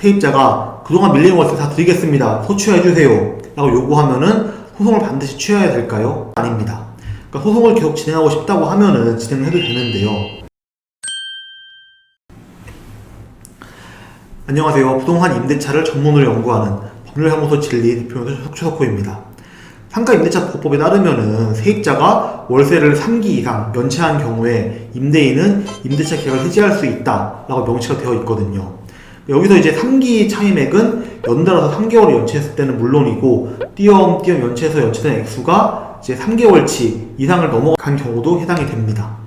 세입자가 그동안 밀린 월세 다 드리겠습니다, 소취해주세요 라고 요구하면은 소송을 반드시 취하해야 될까요? 아닙니다. 그러니까 소송을 계속 진행하고 싶다고 하면은 진행을 해도 되는데요. 안녕하세요. 부동산 임대차를 전문으로 연구하는 법률사무소 진리 대표이사 석초석호입니다. 상가 임대차 보호법에 따르면은 세입자가 월세를 3기 이상 연체한 경우에 임대인은 임대차 계약을 해지할 수 있다라고 명시가 되어 있거든요. 여기서 이제 3기 차임액은 연달아서 3개월을 연체했을 때는 물론이고 띄엄띄엄 연체해서 연체된 액수가 이제 3개월치 이상을 넘어간 경우도 해당이 됩니다.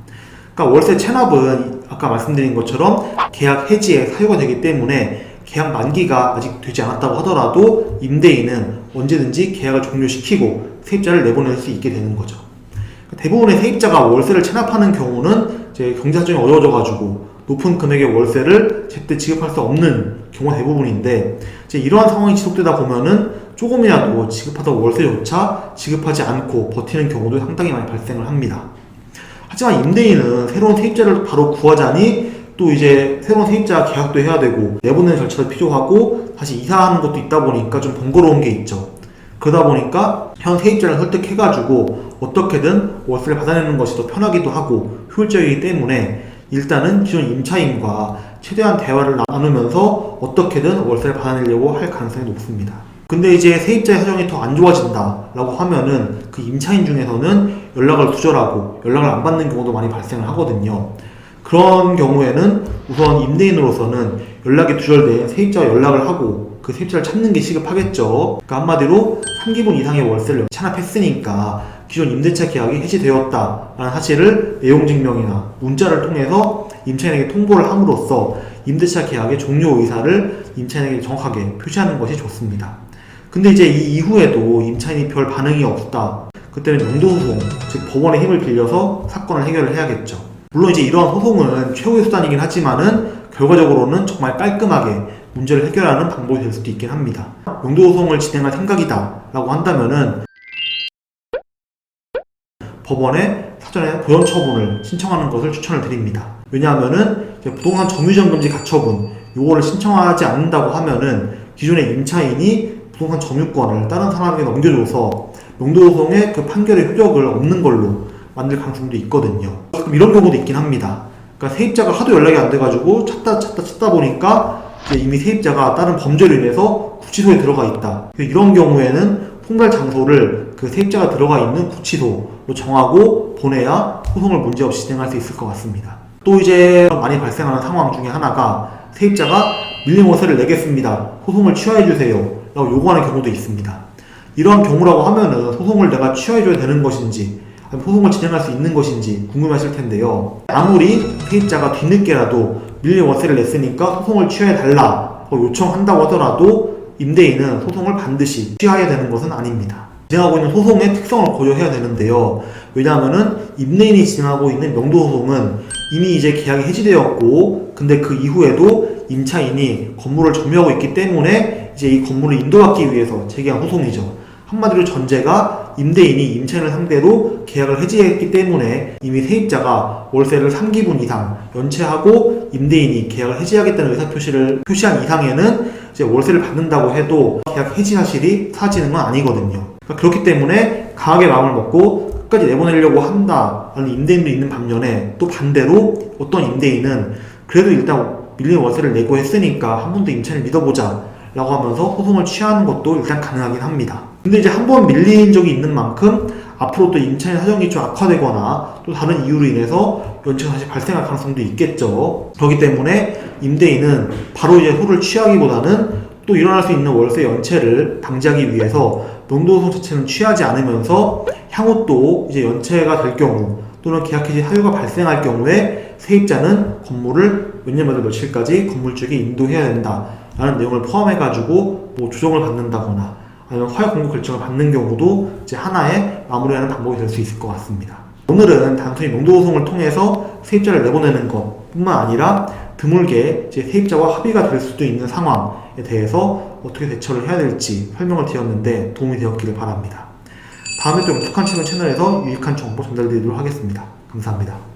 그러니까 월세 체납은 아까 말씀드린 것처럼 계약 해지에 사유가 되기 때문에 계약 만기가 아직 되지 않았다고 하더라도 임대인은 언제든지 계약을 종료시키고 세입자를 내보낼 수 있게 되는 거죠. 대부분의 세입자가 월세를 체납하는 경우는 이제 경제 사정이 어려워져가지고 높은 금액의 월세를 제때 지급할 수 없는 경우가 대부분인데, 이제 이러한 상황이 지속되다 보면은 조금이라도 지급하던 월세조차 지급하지 않고 버티는 경우도 상당히 많이 발생을 합니다. 하지만 임대인은 새로운 세입자를 바로 구하자니 또 이제 새로운 세입자 계약도 해야 되고 내보내는 절차도 필요하고 다시 이사하는 것도 있다 보니까 좀 번거로운 게 있죠. 그러다 보니까 현 세입자를 설득해가지고 어떻게든 월세를 받아내는 것이 더 편하기도 하고 효율적이기 때문에 일단은 기존 임차인과 최대한 대화를 나누면서 어떻게든 월세를 받아내려고 할 가능성이 높습니다. 근데 이제 세입자의 사정이 더 안 좋아진다 라고 하면은 그 임차인 중에서는 연락을 두절하고 연락을 안 받는 경우도 많이 발생을 하거든요. 그런 경우에는 우선 임대인으로서는 연락이 두절된 세입자와 연락을 하고 그 세입자를 찾는 게 시급하겠죠. 그러니까 한마디로 3기분 이상의 월세를 체납했으니까 기존 임대차 계약이 해지되었다라는 사실을 내용증명이나 문자를 통해서 임차인에게 통보를 함으로써 임대차 계약의 종료 의사를 임차인에게 정확하게 표시하는 것이 좋습니다. 근데 이제 이 이후에도 임차인이 별 반응이 없다. 그때는 용도소송, 즉 법원의 힘을 빌려서 사건을 해결을 해야겠죠. 물론 이제 이러한 소송은 최후의 수단이긴 하지만은 결과적으로는 정말 깔끔하게 문제를 해결하는 방법이 될 수도 있긴 합니다. 용도소송을 진행할 생각이다 라고 한다면은 법원에 사전에 보전 처분을 신청하는 것을 추천을 드립니다. 왜냐하면은 부동산 점유정금지 가처분 요거를 신청하지 않는다고 하면은 기존의 임차인이 부동산 점유권을 다른 사람에게 넘겨줘서 용도소송의 그 판결의 효력을 없는 걸로 만들 가능성도 있거든요. 가끔 이런 경우도 있긴 합니다. 그러니까 세입자가 하도 연락이 안 돼가지고 찾다 보니까 이제 이미 세입자가 다른 범죄로 인해서 구치소에 들어가 있다. 이런 경우에는 폭발 장소를 그 세입자가 들어가 있는 구치소로 정하고 보내야 소송을 문제없이 진행할 수 있을 것 같습니다. 또 이제 많이 발생하는 상황 중에 하나가 세입자가 밀린 월세를 내겠습니다, 소송을 취하해주세요 라고 요구하는 경우도 있습니다. 이러한 경우라고 하면은 소송을 내가 취하해줘야 되는 것인지 소송을 진행할 수 있는 것인지 궁금하실 텐데요. 아무리 세입자가 뒤늦게라도 밀린 월세를 냈으니까 소송을 취하해달라고 요청한다고 하더라도 임대인은 소송을 반드시 취하해야 되는 것은 아닙니다. 진행하고 있는 소송의 특성을 고려해야 되는데요. 왜냐하면은 임대인이 진행하고 있는 명도소송은 이미 이제 계약이 해지되었고 근데 그 이후에도 임차인이 건물을 점유하고 있기 때문에 이제 이 건물을 인도받기 위해서 제기한 소송이죠. 한마디로 전제가 임대인이 임차인을 상대로 계약을 해지했기 때문에 이미 세입자가 월세를 3기분 이상 연체하고 임대인이 계약을 해지하겠다는 의사표시를 표시한 이상에는 이제 월세를 받는다고 해도 계약 해지 사실이 사라지는 건 아니거든요. 그러니까 그렇기 때문에 강하게 마음을 먹고 끝까지 내보내려고 한다라는 임대인도 있는 반면에 또 반대로 어떤 임대인은 그래도 일단 밀린 월세를 내고 했으니까 한 번 더 임차인을 믿어보자 라고 하면서 소송을 취하는 것도 일단 가능하긴 합니다. 근데 이제 한 번 밀린 적이 있는 만큼 앞으로 또 임차인 사정이 좀 악화되거나 또 다른 이유로 인해서 연체가 다시 발생할 가능성도 있겠죠. 그렇기 때문에 임대인은 바로 이제 소를 취하기보다는 또 일어날 수 있는 월세 연체를 방지하기 위해서 명도소송 자체는 취하지 않으면서 향후 또 이제 연체가 될 경우 또는 계약 해지 사유가 발생할 경우에 세입자는 건물을 몇 년마다 며칠까지 건물주에게 인도해야 된다 라는 내용을 포함해가지고 뭐 조정을 받는다거나 아니면 허약 공고 결정을 받는 경우도 이제 하나의 마무리하는 방법이 될 수 있을 것 같습니다. 오늘은 단순히 명도소송을 통해서 세입자를 내보내는 것 뿐만 아니라 드물게 이제 세입자와 합의가 될 수도 있는 상황에 대해서 어떻게 대처를 해야 될지 설명을 드렸는데 도움이 되었기를 바랍니다. 다음에 또 영특한 채널에서 유익한 정보 전달드리도록 하겠습니다. 감사합니다.